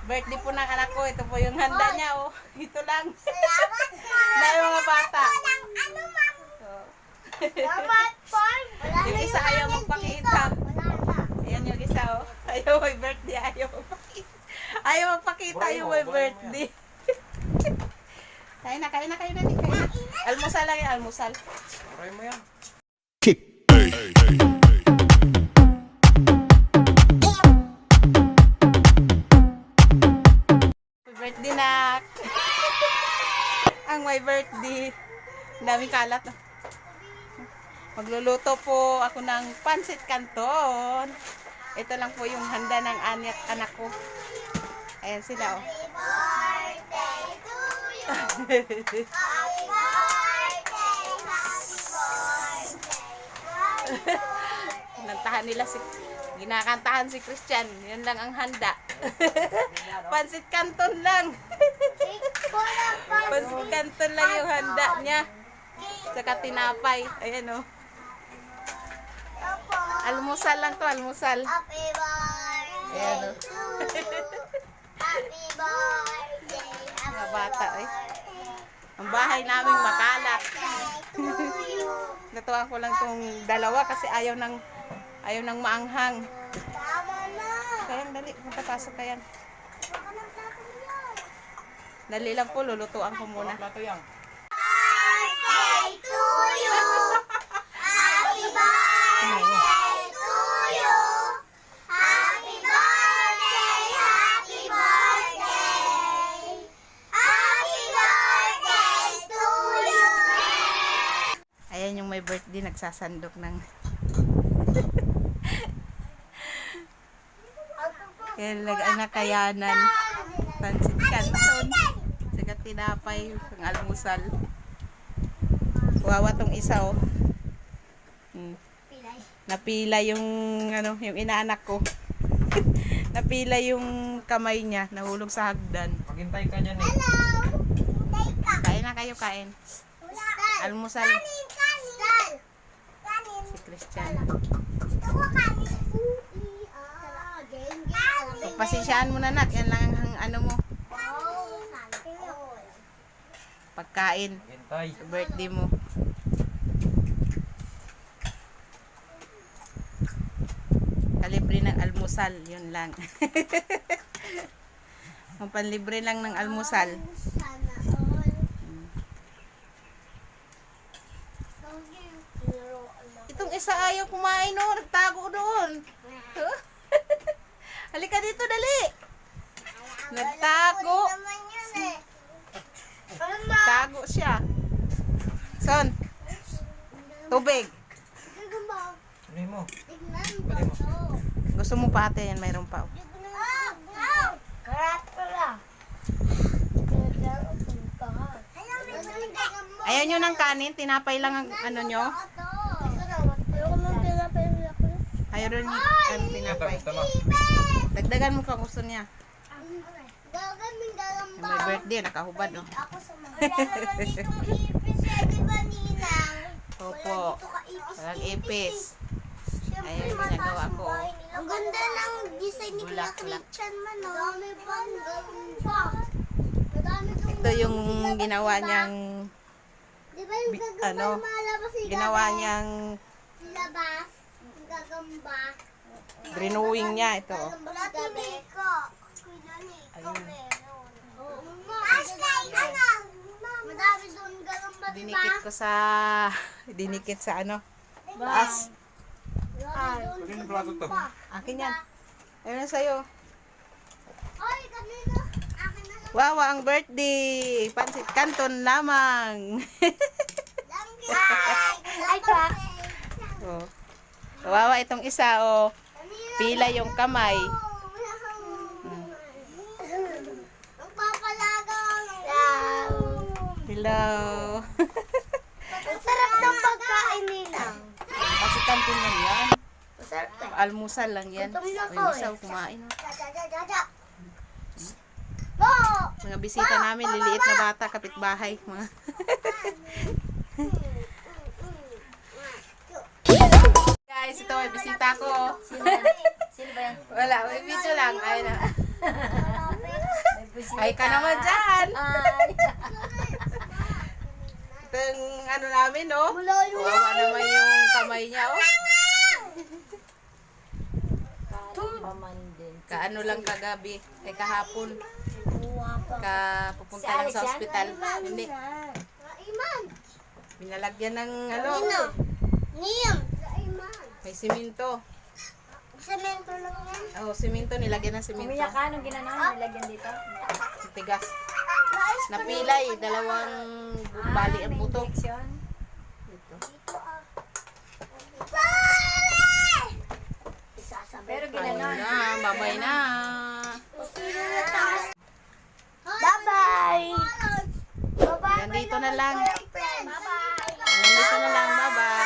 Birthday po ng anak ko. Ito po yung handa niya, oh. Ito lang. Salamat po. Na yung mga bata. Walang ano, ma'am. Oh. Salamat po. Wala Yung na isa ayaw hangin magpakita. dito. Wala na. Ayan yung isa, oh. Ayaw may birthday. Ayaw magpakita. Ayaw magpakita yung may birthday. Kain na. Kain na. Almusal lang yan, almusal. Try mo yan. Kick. Birthday na. Ang may birthday. Daming kalat. Magluluto po ako ng pansit canton. Ito lang po yung handa ng anak ko. Ayan sila, oh. Happy birthday to you. Happy birthday. Nantahan nila ginakantahan si Christian. Yan lang ang handa. Pansit canton lang. Pansit canton lang yung handa niya. Saka tinapay. Ayan, oh. Almusal lang to, almusal. Happy birthday Ayan, oh. to you. Happy birthday. Mga bata, eh. Ang bahay namin makalat. To you. Natuwa ko lang tong dalawa kasi ayaw nang maanghang. Tama na. Kayang dali, pasok kayan. Baka nang tatang yan. Dali lang po, lulutuan ko muna. Plato yan. Birthday to you. Happy birthday to you. Happy birthday. Happy birthday. Happy birthday to you. Ayan yung may birthday, nagsasandok ng kaya anak kayanan. Pansit canton. Saka tinapay, ang almusal. Wawa tong isa, oh. Pilay. Napila yung yung inaanak ko. Napila yung kamay niya, nahulog sa hagdan. Maghintay ka dyan eh. Hello. Hintay ka. Kain na kayo, kain. Almusal. Kanin, kanin. Kanin. Si Christian. Gusto ko kanin. Pagpasensyaan mo na, nak. Yan lang ang ano mo. Pagkain. Maghintay. Sa birthday mo. Kalibre ng almusal. Yun lang. Ang panlibre lang ng almusal. Sana all. Itong isa ayaw kumain, no? Nagtago doon. Halika dito, dali. Nagtago. Naman yun eh. Tago siya. Son, tubig. Ano mo? Tignan mo to. Gusto mo pa ate, yan mayroon pa. Karat pala. Ayaw nyo ng kanin, tinapay lang ang ano nyo. Ayaw rin yung tinapay. Tama. Dagdagan mo kung gusto niya. Gagaming May birthday, nakahubad, oh. Ako sa mga ditong ipis eh, di ba Ninang? Opo. Dito ka ipis. Walang ipis. Siyempre, Ayun, mataas ginagawa ang ko. bahay nila. Ang ganda ng design ni Kuya Bulaklak. Christian man, oh. Madami pa, ganda. Madami pang Ito yung ginawa niyang, Di ba yung gagamba ano, malabas sila? ginawa niyang Silabas, yung gagamba. drawing niya. Ito, oh. Gabi ko. Kuya ni, ikaw meron. Oo nga. Ashley, ano? Madami doon gagamba, di ba? Dinikit sa ano. Taas. Madami doon Pwede yung plato to. Akin yan. Ayun na sa'yo. Ay, kanina. Akin na lang. Wawa ang birthday. Pansit canton lamang. Ay, truck. Oh. Wawa itong isa, oh. Pila yung kamay. Magpapalagang. Hello. Ang sarap ng pagkain nila. Pansit canton lang yan. Masarap na. Almusal lang yan. Gutom na May ko, isa kumain, oh. Jaja. Bo! Mga bisita namin, liliit na bata, kapitbahay. Mga guys, ito may bisita ko. Sino ba yan? Wala, may video lang. Ayun na. Malapit. Ay ka naman dyan. Ay. Ito yung ano namin, no? Malayo Kawawa naman yung kamay niya, oh. Parang paman din. Kaano lang kagabi, ay kahapon. Pupunta lang sa Si Alex yan? ospital. Hindi. Iman. Binalagyan ng ano, Niyam. Iman. may simento. Semento lang yan. Oh, simento, nilagyan ng simento. Umiyak ka nung ginanahan, nilagyan dito. Tigas. Napilay, dalawang bali ang may buto. injection. Ito. Pero Ayun ginanon. na, babay na. Bye-bye. Bye-bye. Nandito na lang. Bye-bye. Nandito na lang, bye-bye.